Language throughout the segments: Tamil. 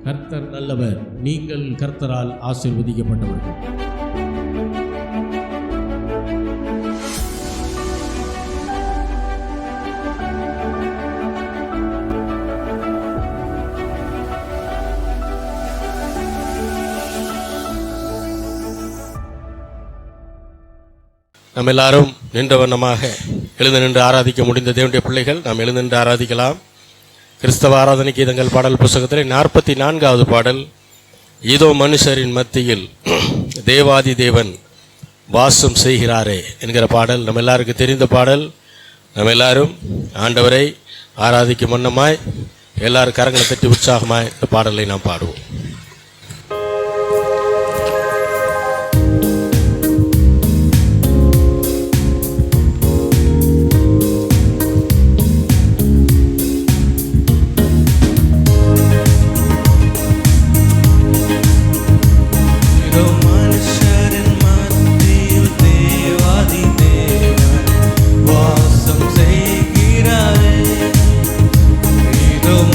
கர்த்தர் நல்லவர், நீங்கள் கர்த்தரால் ஆசீர்வதிக்கப்பட்டவர்கள். நம்ம எல்லாரும் நின்ற வண்ணமாக எழுந்து நின்று ஆராதிக்க முடிந்த தேவனுடைய பிள்ளைகள் நாம் எழுந்து நின்று ஆராதிக்கலாம். கிறிஸ்தவ ஆராதனை கீதங்கள் பாடல் புஸ்தகத்தில் 44வது பாடல், இதோ மனுஷரின் மத்தியில் தேவாதி தேவன் வாசம் செய்கிறாரே என்கிற பாடல் நம்ம எல்லாருக்கும் தெரிந்த பாடல். நம்ம எல்லாரும் ஆண்டவரை ஆராதிக்கும் வண்ணமாய் எல்லாரும் கரங்களை தட்டி உற்சாகமாய் இந்த பாடலை நாம் பாடுவோம்.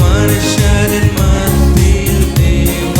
மனுஷரின் மத்தியில்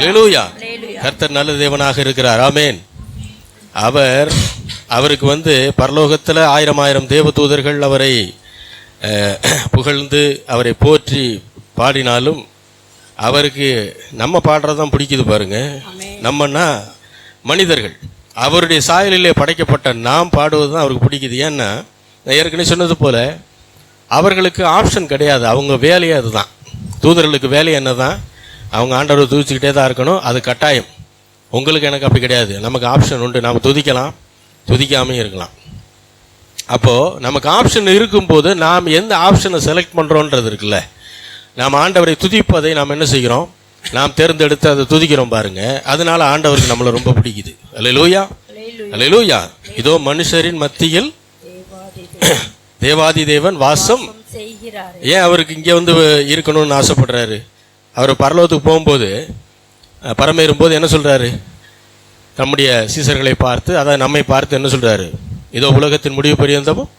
அல்லேலூயா. கர்த்தர் நல்ல தேவனாக இருக்கிறார். ஆமென். அவருக்கு பரலோகத்தில் 1000 தேவதூதர்கள் அவரை புகழ்ந்து அவரை போற்றி பாடினாலும் அவருக்கு நம்ம பாடுறதான் பிடிக்குது பாருங்க. நம்மன்னா மனிதர்கள், அவருடைய சாயலிலே படைக்கப்பட்ட நாம் பாடுவது தான் அவருக்கு பிடிக்குது. ஏன்னா நான் ஏற்கனவே சொன்னது போல அவர்களுக்கு ஆப்ஷன் கிடையாது. அவங்க வேலையே அதுதான். தூதர்களுக்கு வேலை என்ன தான், அவங்க ஆண்டவரை துதிச்சுக்கிட்டே தான் இருக்கணும். அது கட்டாயம். உங்களுக்கு எனக்கு அப்படி கிடையாது. நமக்கு ஆப்ஷன் உண்டு. நாம் துதிக்கலாம், துதிக்காமையும் இருக்கலாம். அப்போது நமக்கு ஆப்ஷன் இருக்கும்போது நாம் எந்த ஆப்ஷனை செலக்ட் பண்ணுறோன்றது இருக்குல்ல. நாம் ஆண்டவரை துதிப்பதை நாம் என்ன செய்கிறோம், நாம் தேர்ந்தெடுத்து அதை துதிக்கிறோம் பாருங்க. அதனால ஆண்டவருக்கு நம்மளை ரொம்ப பிடிக்குது. அல்லேலூயா, அல்லேலூயா. இதோ மனுஷரின் மத்தியில் தேவாதி தேவன் வாசம் செய்கிறார். ஏன் அவருக்கு இங்கே இருக்கணும்னு ஆசைப்படுறாரு? அவர் பரலோகத்துக்கு போகும்போது பரமேறும்போது என்ன சொல்கிறாரு? நம்முடைய சீசர்களை பார்த்து, அதாவது நம்மை பார்த்து என்ன சொல்கிறாரு? இதோ உலகத்தின் முடிவு பரியந்தமும்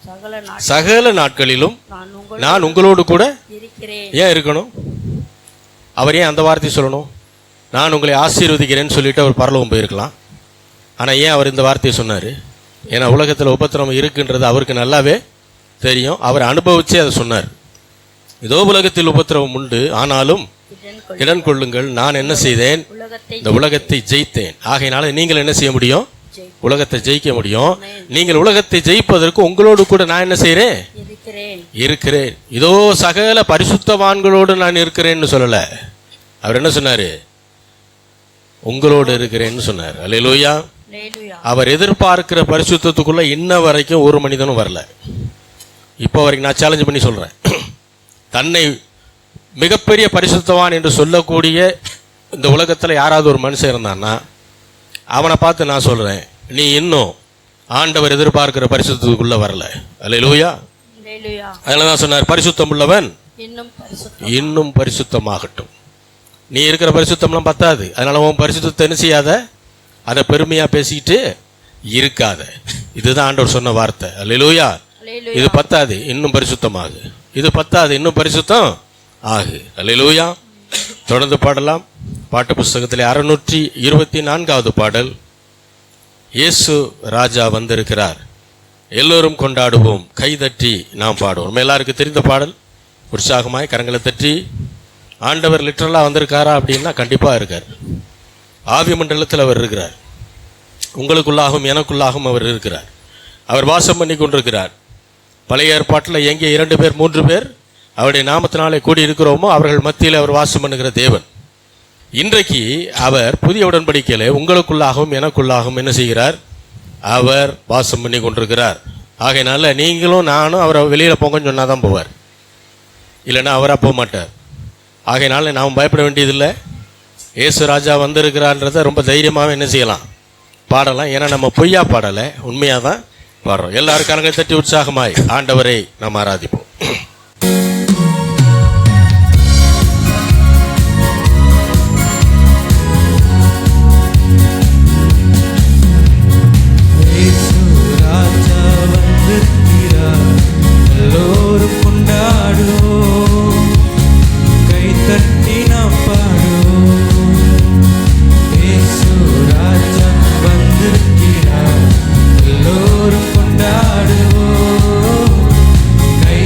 சகல நாட்களிலும் நான் உங்களோடு கூட ஏன் இருக்கணும்? அவர் ஏன் அந்த வார்த்தையை சொல்லணும்? நான் உங்களை ஆசீர்வதிக்கிறேன்னு சொல்லிட்டு அவர் பரலோகம் போயிருக்கலாம். ஆனால் ஏன் அவர் இந்த வார்த்தையை சொன்னார்? ஏன்னா உலகத்தில் உபத்திரவம் இருக்குன்றது அவருக்கு நல்லாவே தெரியும். அவர் அனுபவிச்சே அதை சொன்னார். இதோ உலகத்தில் உபத்திரவம் உண்டு, ஆனாலும் இடம் கொள்ளுங்கள், நான் என்ன செய்தேன்? இந்த உலகத்தை ஜெயித்தேன். ஆகையினால நீங்கள் என்ன செய்ய முடியும்? உலகத்தை ஜெயிக்க முடியும். நீங்கள் உலகத்தை ஜெயிப்பதற்கு உங்களோடு கூட நான் என்ன செய்கிறேன்? இருக்கிறேன். இதோ சகல பரிசுத்தவான்களோடு நான் இருக்கிறேன்னு சொல்லல. அவர் என்ன சொன்னாரு? உங்களோடு இருக்கிறேன்னு சொன்னார். அல்லேலூயா. அவர் எதிர்பார்க்கிற பரிசுத்தத்துக்குள்ள இன்ன வரைக்கும் ஒரு மனிதனும் வரல. இப்போ வரைக்கும் நான் சேலஞ்ச் பண்ணி சொல்றேன். தன்னை மிகப்பெரிய பரிசுத்தவான் என்று சொல்லக்கூடிய இந்த உலகத்தில் யாராவது ஒரு மனுஷன் இருந்தான்னா அவனை பார்த்து நான் சொல்றேன், நீ இன்னும் ஆண்டவர் எதிர்பார்க்கிற பரிசுத்தத்துக்குள்ள வரல. அல்லேலூயா. அதனால தான் சொன்னார், பரிசுத்தம் உள்ளவன் இன்னும் பரிசுத்தமாகட்டும். நீ இருக்கிற பரிசுத்தம்லாம் பத்தாது. அதனால உன் பரிசுத்தத்தை என்ன செய்யாத, அதை பெருமையா பேசிக்கிட்டு இருக்காத. இதுதான் ஆண்டவர் சொன்ன வார்த்தை. அல்லேலூயா. இது பத்தாது, இன்னும் பரிசுத்தமாகு. இது பத்தாது, இன்னும் பரிசுத்தம் ஆகு. அல்லேலூயா. தொடர்ந்து பாடலாம். பாட்டு புஸ்தகத்தில் 624வது பாடல். இயேசு ராஜா வந்திருக்கிறார், எல்லோரும் கொண்டாடுவோம், கைதட்டி நாம் பாடுவோம். நம்ம எல்லாருக்கும் தெரிந்த பாடல். உற்சாகமாய் கரங்களை தட்டி, ஆண்டவர் லிட்டரலாக வந்திருக்காரா அப்படின்னா கண்டிப்பாக இருக்கார். ஆவி மண்டலத்தில் அவர் இருக்கிறார். உங்களுக்குள்ளாகவும் எனக்குள்ளாகவும் அவர் இருக்கிறார். அவர் வாசம் பண்ணி கொண்டிருக்கிறார். பழைய ஏற்பாட்டில் எங்கே 2 பேர் 3 பேர் அவருடைய நாமத்தினாலே கூடி இருக்கிறோமோ அவர்கள் மத்தியில் அவர் வாசம் பண்ணுகிற தேவன். இன்றைக்கு அவர் புதிய உடன்படிக்கையிலே உங்களுக்குள்ளாகவும் எனக்குள்ளாகவும் என்ன செய்கிறார்? அவர் வாசம் பண்ணி கொண்டிருக்கிறார். ஆகையினால நீங்களும் நானும் அவரை வெளியில் போங்கன்னு சொன்னால் தான் போவார், இல்லைன்னா அவராக போக மாட்டார். ஆகையினால நாம் பயப்பட வேண்டியதில்லை. இயேசு ராஜா வந்திருக்கிறான்றதை ரொம்ப தைரியமாக என்ன செய்யலாம், பாடலாம். ஏன்னா நம்ம பொய்யா பாடலை, உண்மையாக தான் பாடுறோம். எல்லாரும் கரங்களை தட்டி உற்சாகமாய் ஆண்டவரை நாம் ஆராதிப்போம். கொண்டாடுவோம், கை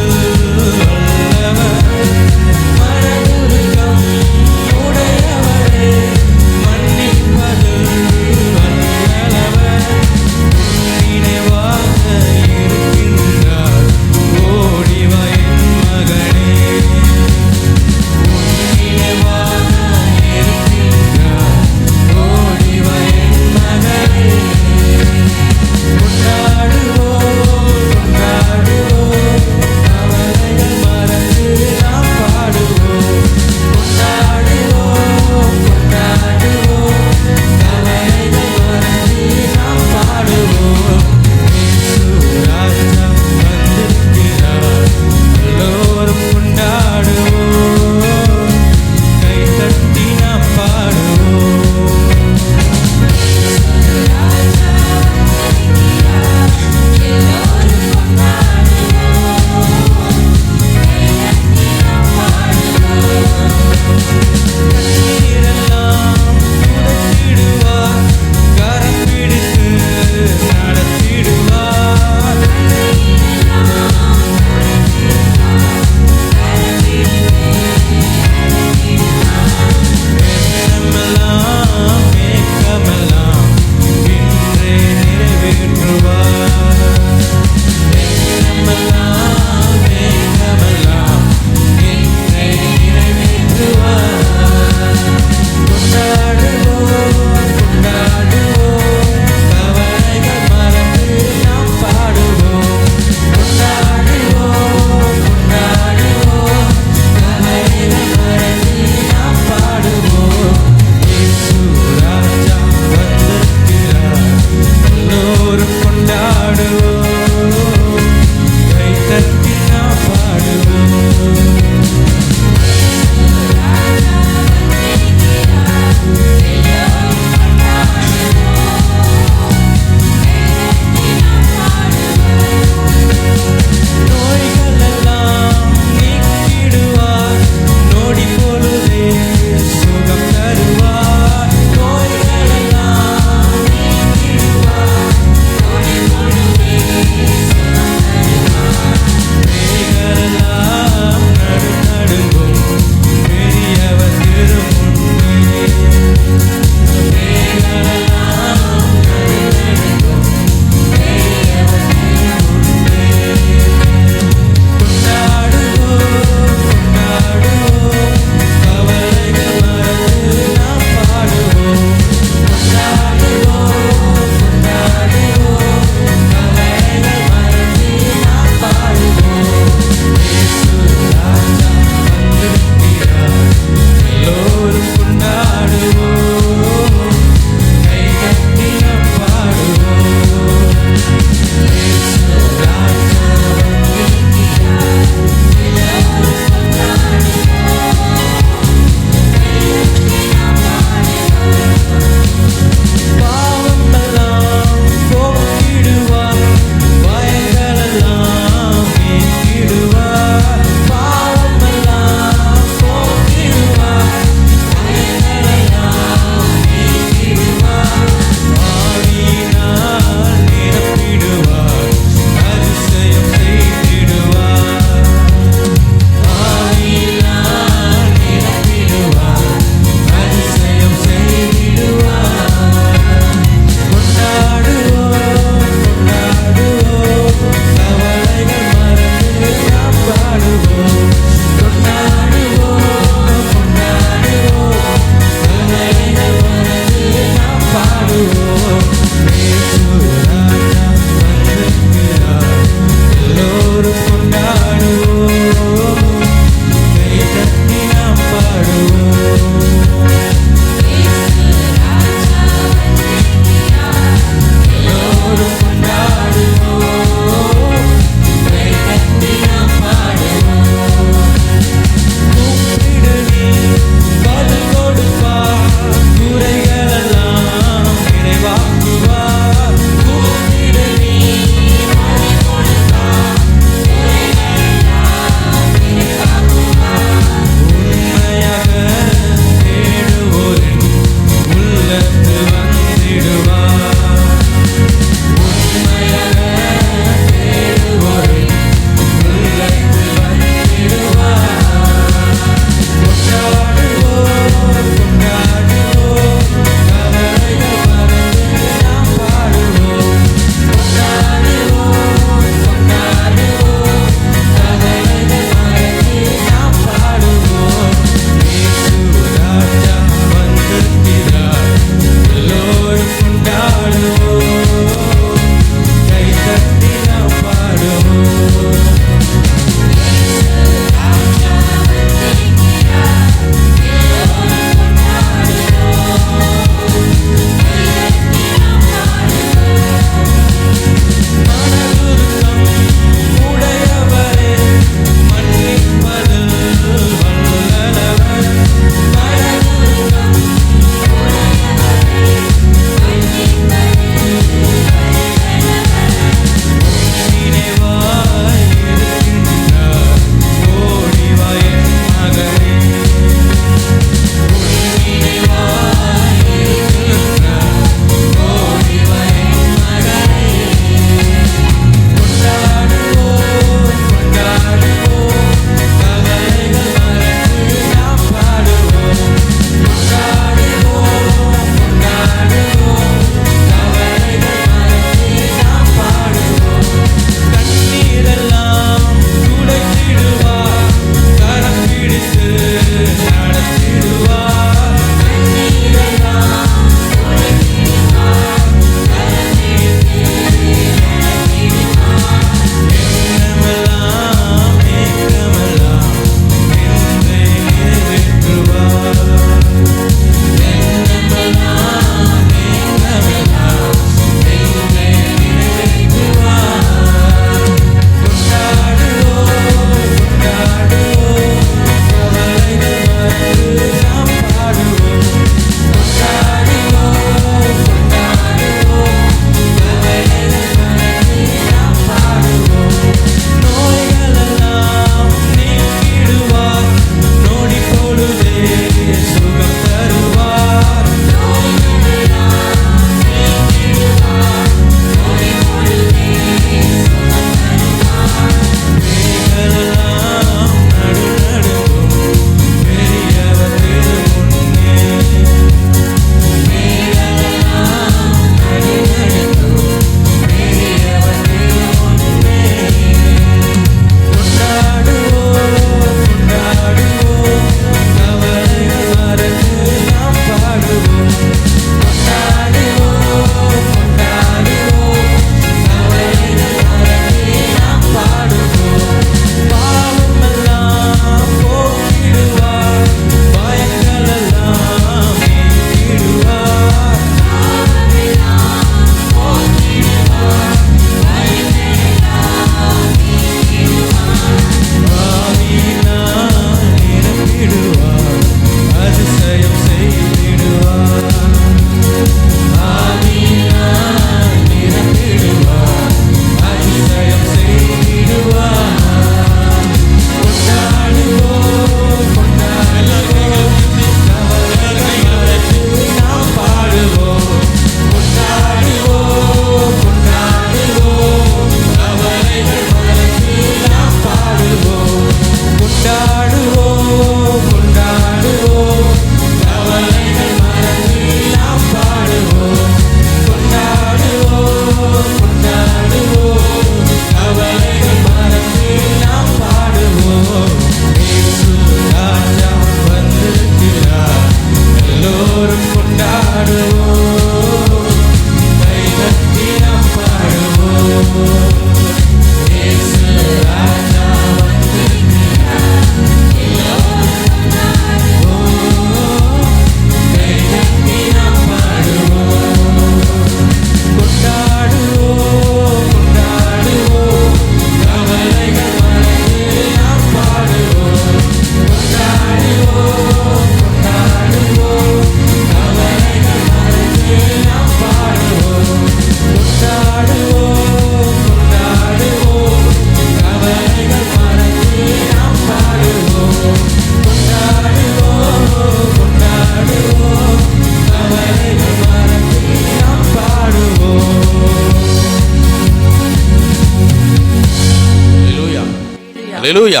அல்லேலூயா,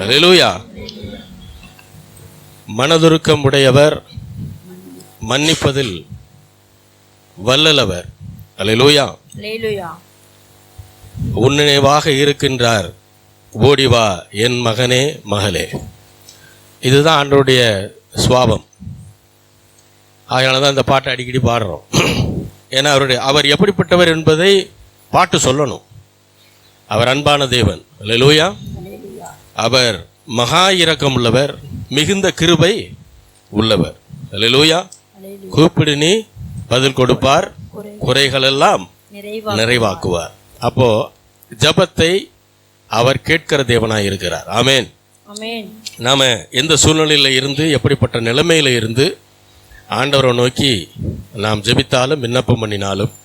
அல்லேலூயா. மனதுருக்கம் உடையவர், மன்னிப்பதில் வல்லலவர். அல்லேலூயா. உன்னினைவாக இருக்கின்றார், ஓடிவா என் மகனே மகளே. இதுதான் ஆண்டவருடைய சுவாபம். அதனால தான் இந்த பாட்டை அடிக்கடி பாடுறோம். ஏன்னா அவர் எப்படிப்பட்டவர் என்பதை பாட்டு சொல்லணும். அவர் அன்பான தேவன். அல்லேலூயா. அவர் மகா இரக்கம் உள்ளவர், மிகுந்த கிருபை உள்ளவர். அல்லேலூயா. கூப்பிடு நீ பதில் கொடுப்பார், குறைகள் எல்லாம் நிறைவாக்குவார். அப்போ ஜபத்தை அவர் கேட்கிற தேவனாய் இருக்கிறார். ஆமேன். நாம எந்த சூழ்நிலையில இருந்து, எப்படிப்பட்ட நிலைமையில இருந்து ஆண்டவரை நோக்கி நாம் ஜெபித்தாலும் விண்ணப்பம் பண்ணினாலும்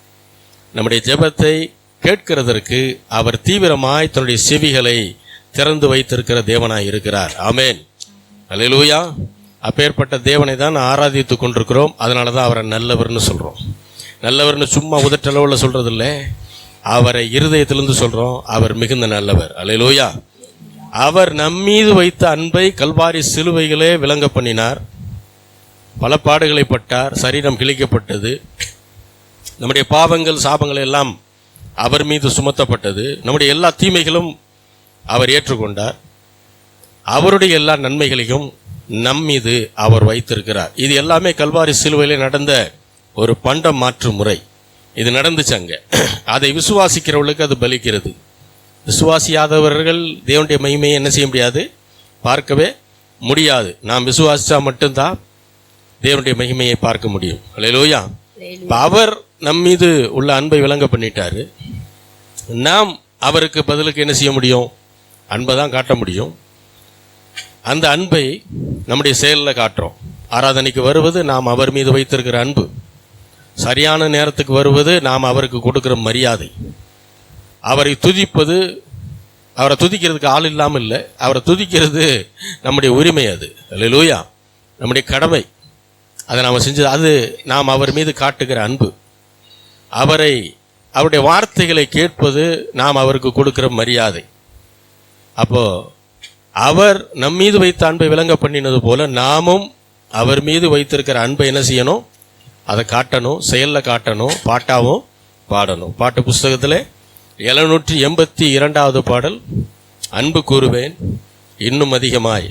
நம்முடைய ஜெபத்தை கேட்கிறதற்கு அவர் தீவிரமாய் தன்னுடைய செவிகளை திறந்து வைத்திருக்கிற தேவனாய் இருக்கிறார். ஆமேன். அல்லேலூயா. அப்பேற்பட்ட தேவனை தான் ஆராதித்து கொண்டிருக்கிறோம். அதனால தான் அவரை நல்லவர்னு சொல்கிறோம். நல்லவர்னு சும்மா உதட்டளவில் சொல்கிறது இல்லை, அவரை இருதயத்திலிருந்து சொல்கிறோம். அவர் மிகுந்த நல்லவர். அல்லேலூயா. அவர் நம்மீது வைத்த அன்பை கல்வாரி சிலுவைகளே விளங்க பண்ணினார். பல பாடுகளை பட்டார், சரீரம் கிழிக்கப்பட்டது, நம்முடைய பாவங்கள் சாபங்கள் எல்லாம் அவர் மீது சுமத்தப்பட்டது, நம்முடைய எல்லா தீமைகளும் அவர் ஏற்றுக்கொண்டார், அவருடைய எல்லா நன்மைகளையும் நம் மீது அவர் வைத்திருக்கிறார். இது எல்லாமே கல்வாரி சிலுவையிலே நடந்த ஒரு பண்ட மாற்று முறை. இது நடந்துச்சு அங்க. அதை விசுவாசிக்கிறவர்களுக்கு அது பலிக்கிறது. விசுவாசியாதவர்கள் தேவனுடைய மகிமையை என்ன செய்ய முடியாது, பார்க்கவே முடியாது. நாம் விசுவாசிச்சா மட்டும்தான் தேவனுடைய மகிமையை பார்க்க முடியும். அல்லேலூயா. அவர் நம் மீது உள்ள அன்பை விளங்க பண்ணிட்டாரு. நாம் அவருக்கு பதிலுக்கு என்ன செய்ய முடியும், அன்பை தான் காட்ட முடியும். அந்த அன்பை நம்முடைய செயலில் காட்டுறோம். ஆராதனைக்கு வருவது நாம் அவர் மீது வைத்திருக்கிற அன்பு, சரியான நேரத்துக்கு வருவது நாம் அவருக்கு கொடுக்கிற மரியாதை, அவரை துதிப்பது, அவரை துதிக்கிறதுக்கு ஆள் இல்லாமல் இல்லை, அவரை துதிக்கிறது நம்முடைய உரிமை. அது அல்லேலூயா, நம்முடைய கடமை. அதை நாம் செஞ்சது, அது நாம் அவர் மீது காட்டுகிற அன்பு. அவருடைய வார்த்தைகளை கேட்பது நாம் அவருக்கு கொடுக்கிற மரியாதை. அப்போ அவர் நம் மீது வைத்த அன்பை விளங்க பண்ணினது போல நாமும் அவர் மீது வைத்திருக்கிற அன்பை என்ன செய்யணும், அதை காட்டணும், செயலில் காட்டணும், பாட்டாவும் பாடணும். பாட்டு புஸ்தகத்தில் 782வது பாடல், அன்பு கூறுவேன் இன்னும் அதிகமாய்,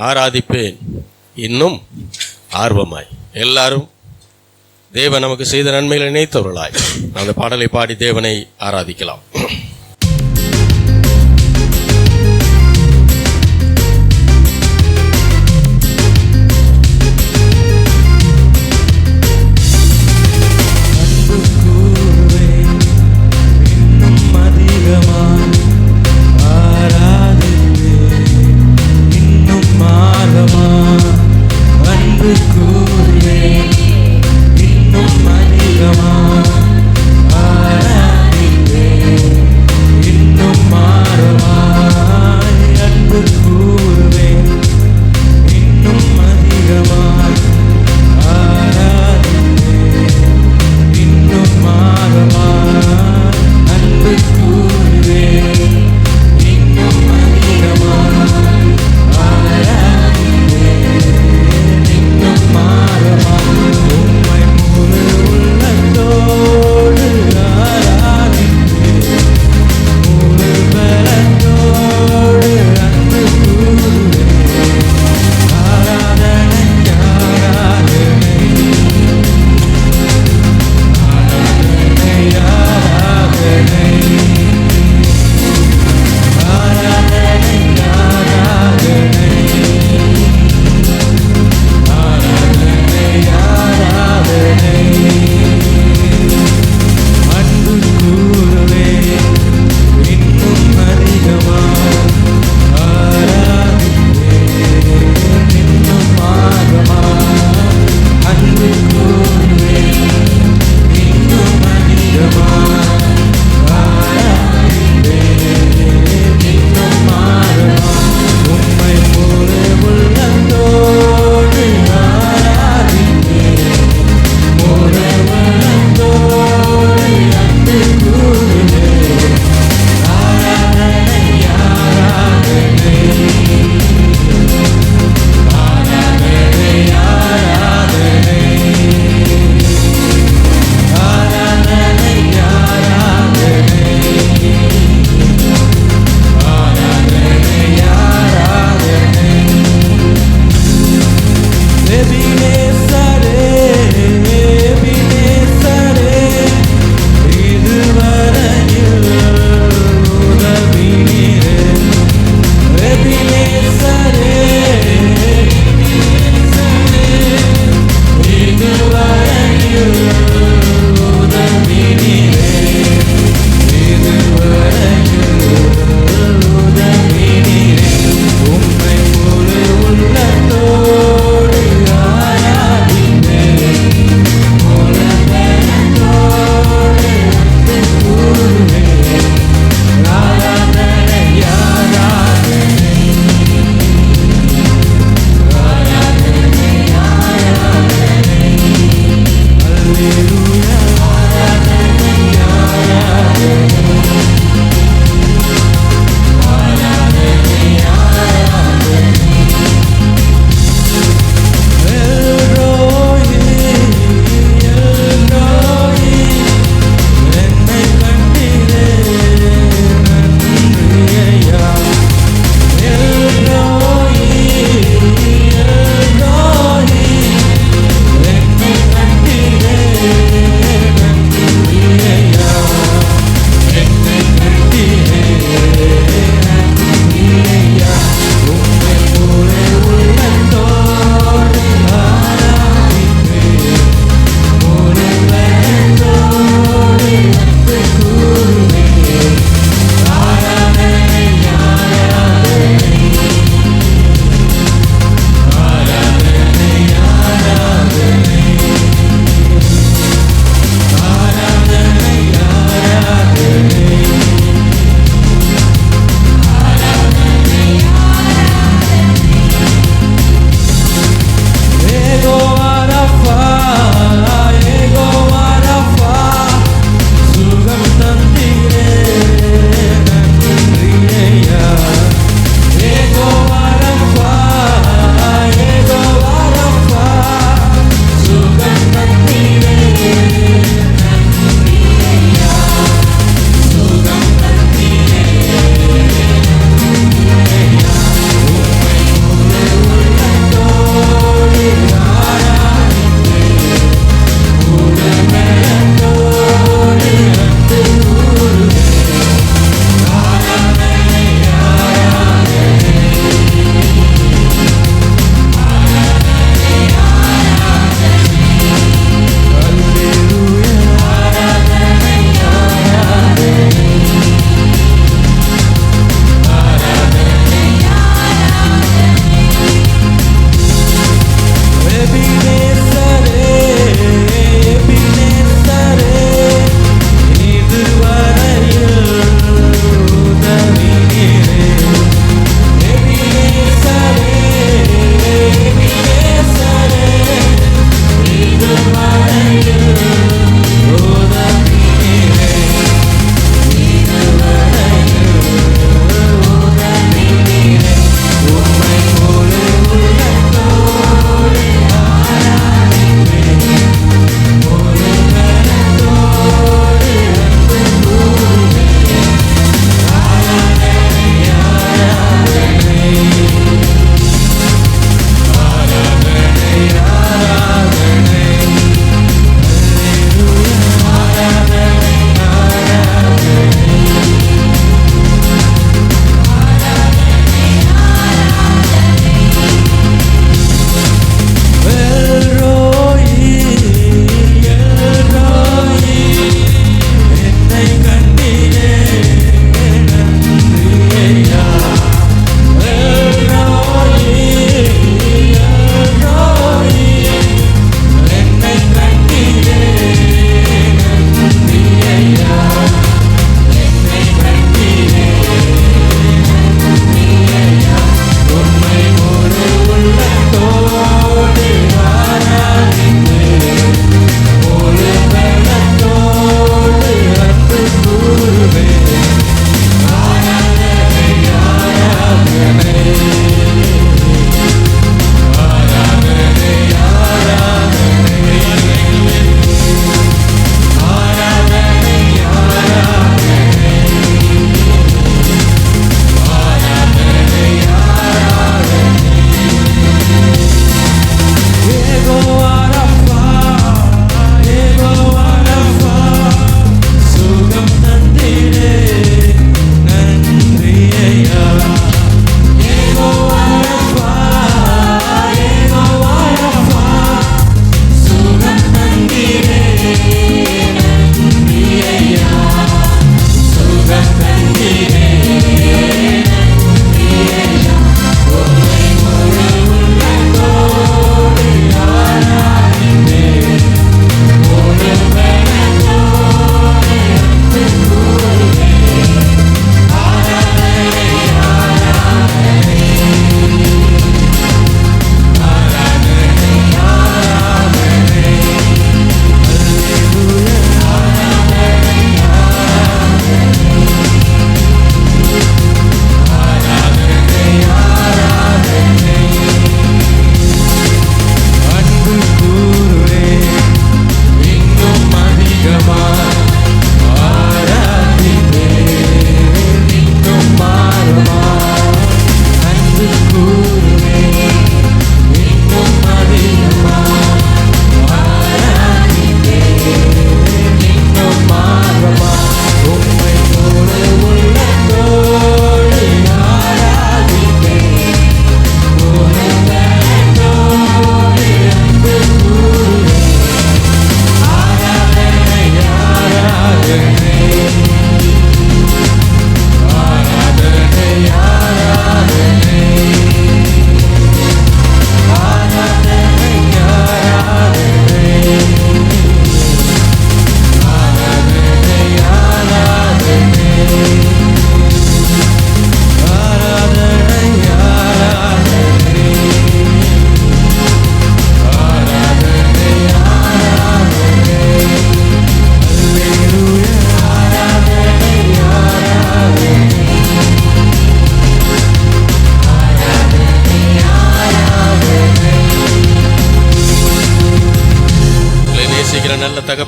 ஆராதிப்பேன் இன்னும் ஆர்வமாய். எல்லாரும் தேவன் நமக்கு செய்த நன்மைகளை நினைத்தவர்களாய் அந்த பாடலை பாடி தேவனை ஆராதிக்கலாம்.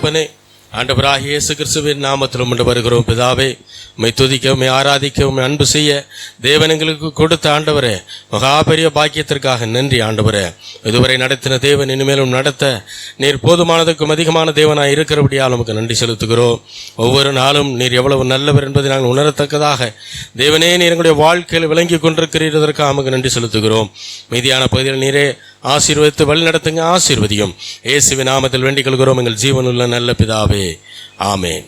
தகப்பனே, ஆண்டவராகிய இயேசு கிறிஸ்துவின் நாமத்தில் உம்மிடம் வருகிறோம் பிதாவே. உம்மை துதிக்க, உம்மை ஆராதிக்க, உம்மை அன்பு செய்ய தேவன் எங்களுக்கு கொடுத்த ஆண்டவரே, மகா பெரிய பாக்கியத்திற்காக நன்றி ஆண்டவரே. இதுவரை நடத்தின தேவன் இனிமேலும் நடத்த நீர் போதுமானதுக்கும் அதிகமான தேவனாய் இருக்கிறபடியால் நமக்கு நன்றி செலுத்துகிறோம். ஒவ்வொரு நாளும் நீர் எவ்வளவு நல்லவர் என்பதை நாங்கள் உணரத்தக்கதாக தேவனே நீர் எங்களுடைய வாழ்க்கையில் விளங்கி கொண்டிருக்கிறதற்காக நமக்கு நன்றி செலுத்துகிறோம். மீதியான பகுதியில் நீரே ஆசீர்வதித்து வழி நடத்துங்க, ஆசீர்வதியும். இயேசுவின் நாமத்தில் வேண்டிக் கொள்கிறோம் எங்கள் ஜீவனுள்ள நல்ல பிதாவே, ஆமென்.